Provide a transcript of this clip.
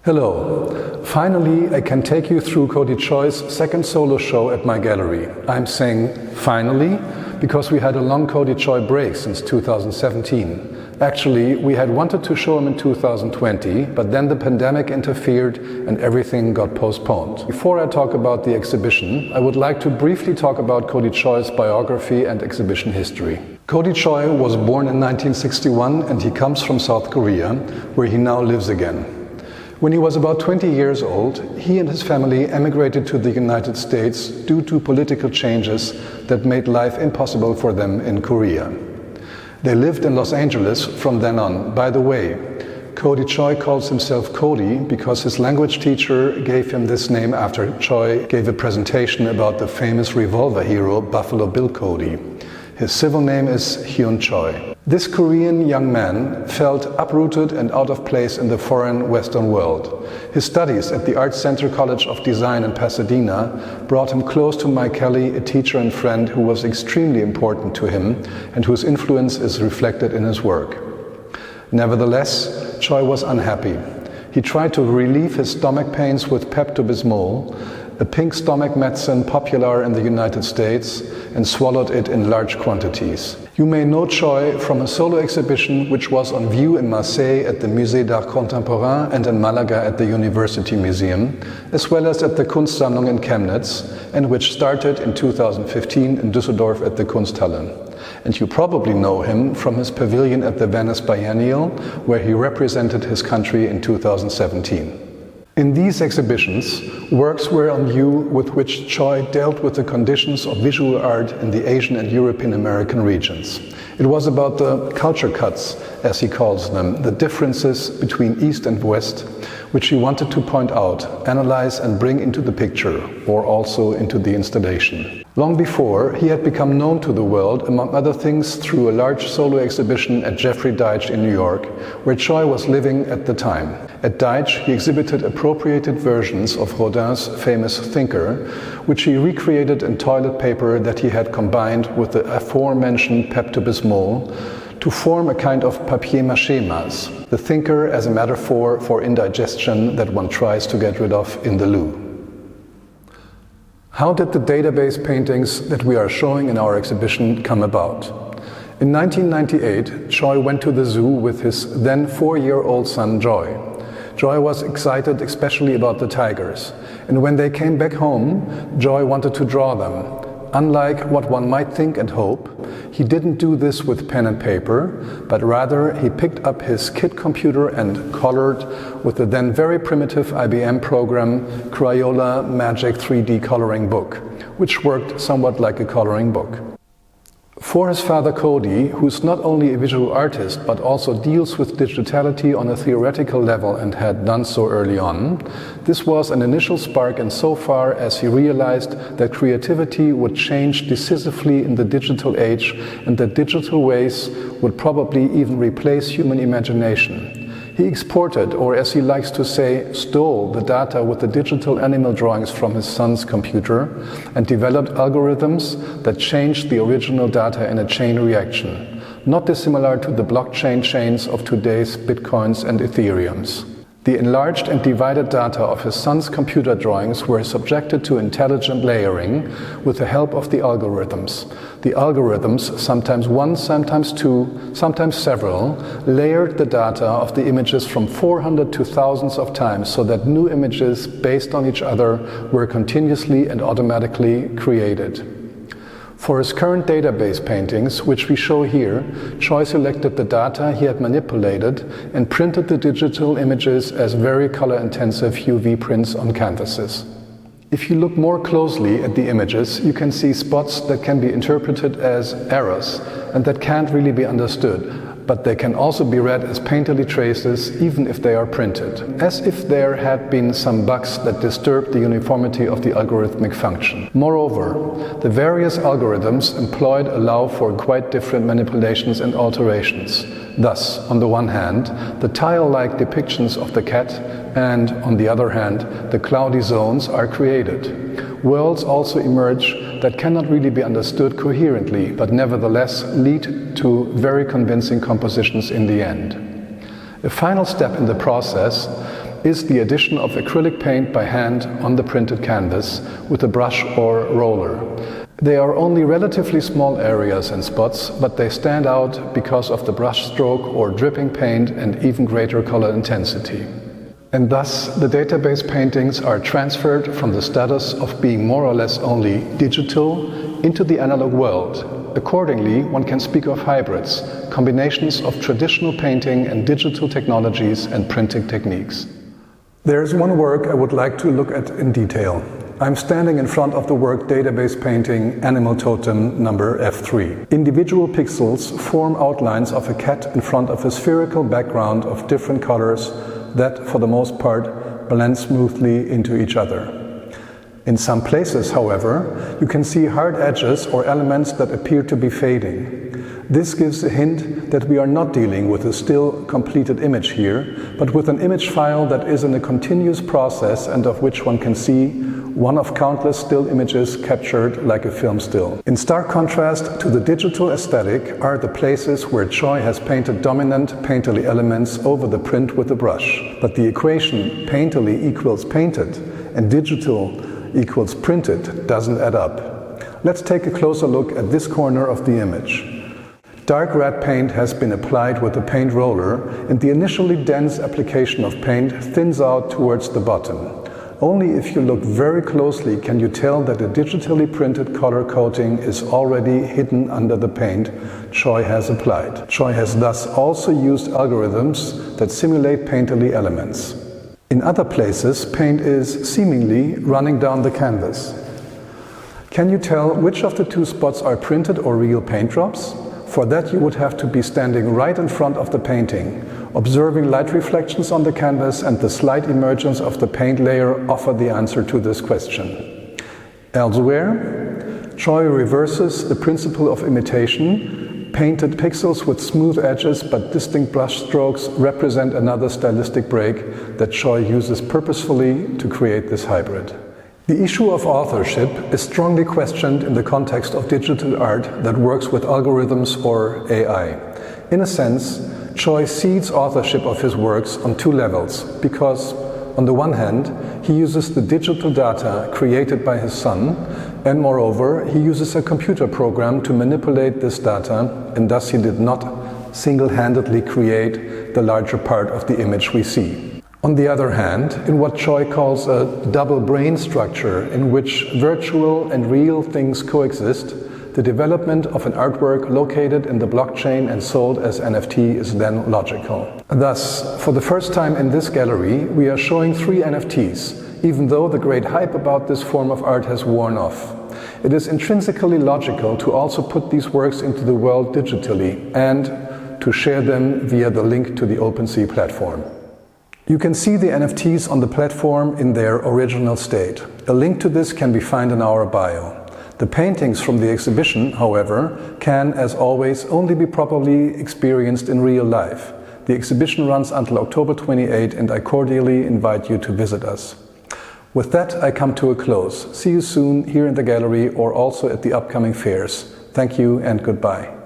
Hello. Finally, I can take you through Cody Choi's second solo show at my gallery. I'm saying finally because we had a long Cody Choi break since 2017. Actually, we had wanted to show him in 2020, but then the pandemic interfered and everything got postponed. Before I talk about the exhibition, I would like to briefly talk about Cody Choi's biography and exhibition history. Cody Choi was born in 1961 and he comes from South Korea, where he now lives again. When he was about 20 years old, he and his family emigrated to the United States due to political changes that made life impossible for them in Korea. They lived in Los Angeles from then on. By the way, Cody Choi calls himself Cody because his language teacher gave him this name after Choi gave a presentation about the famous revolver hero Buffalo Bill Cody. His civil name is Hyun Choi. This Korean young man felt uprooted and out of place in the foreign Western world. His studies at the Art Center College of Design in Pasadena brought him close to Mike Kelly, a teacher and friend who was extremely important to him and whose influence is reflected in his work. Nevertheless, Choi was unhappy. He tried to relieve his stomach pains with Pepto-Bismol, a pink stomach medicine popular in the United States, and swallowed it in large quantities. You may know Choi from a solo exhibition which was on view in Marseille at the Musée d'Art Contemporain and in Malaga at the University Museum, as well as at the Kunstsammlung in Chemnitz, and which started in 2015 in Düsseldorf at the Kunsthalle. And you probably know him from his pavilion at the Venice Biennial, where he represented his country in 2017. In these exhibitions, works were on view with which Choi dealt with the conditions of visual art in the Asian and European American regions. It was about the culture cuts, as he calls them, the differences between East and West, which he wanted to point out, analyze and bring into the picture, or also into the installation. Long before, he had become known to the world, among other things, through a large solo exhibition at Jeffrey Deitch in New York, where Choi was living at the time. At Deitch, he exhibited appropriated versions of Rodin's famous Thinker, which he recreated in toilet paper that he had combined with the aforementioned Pepto-Bismol to form a kind of papier-mâché mass, the Thinker as a metaphor for indigestion that one tries to get rid of in the loo. How did the database paintings that we are showing in our exhibition come about? In 1998, Choi went to the zoo with his then 4-year-old son Joy. Joy was excited especially about the tigers, and when they came back home, Joy wanted to draw them. Unlike what one might think and hope, he didn't do this with pen and paper, but rather he picked up his kid computer and colored with the then very primitive IBM program Crayola Magic 3D coloring book, which worked somewhat like a coloring book. For his father Cody, who's not only a visual artist but also deals with digitality on a theoretical level and had done so early on, this was an initial spark insofar as he realized that creativity would change decisively in the digital age and that digital ways would probably even replace human imagination. He exported, or as he likes to say, stole the data with the digital animal drawings from his son's computer and developed algorithms that changed the original data in a chain reaction, not dissimilar to the blockchain chains of today's Bitcoins and Ethereums. The enlarged and divided data of his son's computer drawings were subjected to intelligent layering with the help of the algorithms. The algorithms, sometimes one, sometimes two, sometimes several, layered the data of the images from 400 to thousands of times so that new images based on each other were continuously and automatically created. For his current database paintings, which we show here, Choi selected the data he had manipulated and printed the digital images as very color-intensive UV prints on canvases. If you look more closely at the images, you can see spots that can be interpreted as errors and that can't really be understood, but they can also be read as painterly traces even if they are printed, as if there had been some bugs that disturbed the uniformity of the algorithmic function. Moreover, the various algorithms employed allow for quite different manipulations and alterations. Thus, on the one hand, the tile-like depictions of the cat and, on the other hand, the cloudy zones are created. Worlds also emerge that cannot really be understood coherently, but nevertheless lead to very convincing compositions in the end. A final step in the process is the addition of acrylic paint by hand on the printed canvas with a brush or roller. They are only relatively small areas and spots, but they stand out because of the brush stroke or dripping paint and even greater color intensity. And thus, the database paintings are transferred from the status of being more or less only digital into the analog world. Accordingly, one can speak of hybrids, combinations of traditional painting and digital technologies and printing techniques. There is one work I would like to look at in detail. I'm standing in front of the work database painting Animal Totem number F3. Individual pixels form outlines of a cat in front of a spherical background of different colors that, for the most part, blend smoothly into each other. In some places, however, you can see hard edges or elements that appear to be fading. This gives a hint that we are not dealing with a still completed image here, but with an image file that is in a continuous process and of which one can see one of countless still images captured like a film still. In stark contrast to the digital aesthetic are the places where Choi has painted dominant painterly elements over the print with a brush. But the equation painterly equals painted and digital equals printed doesn't add up. Let's take a closer look at this corner of the image. Dark red paint has been applied with a paint roller, and the initially dense application of paint thins out towards the bottom. Only if you look very closely can you tell that a digitally printed color coating is already hidden under the paint Choi has applied. Choi has thus also used algorithms that simulate painterly elements. In other places, paint is seemingly running down the canvas. Can you tell which of the two spots are printed or real paint drops? For that you would have to be standing right in front of the painting. Observing light reflections on the canvas and the slight emergence of the paint layer offer the answer to this question. Elsewhere, Choi reverses the principle of imitation. Painted pixels with smooth edges but distinct brush strokes represent another stylistic break that Choi uses purposefully to create this hybrid. The issue of authorship is strongly questioned in the context of digital art that works with algorithms or AI. In a sense, Choi cedes authorship of his works on two levels, because on the one hand, he uses the digital data created by his son, and moreover, he uses a computer program to manipulate this data, and thus he did not single-handedly create the larger part of the image we see. On the other hand, in what Choi calls a double brain structure, in which virtual and real things coexist, the development of an artwork located in the blockchain and sold as NFT is then logical. Thus, for the first time in this gallery, we are showing 3 NFTs, even though the great hype about this form of art has worn off. It is intrinsically logical to also put these works into the world digitally and to share them via the link to the OpenSea platform. You can see the NFTs on the platform in their original state. A link to this can be found in our bio. The paintings from the exhibition, however, can, as always, only be properly experienced in real life. The exhibition runs until October 28, and I cordially invite you to visit us. With that, I come to a close. See you soon here in the gallery or also at the upcoming fairs. Thank you and goodbye.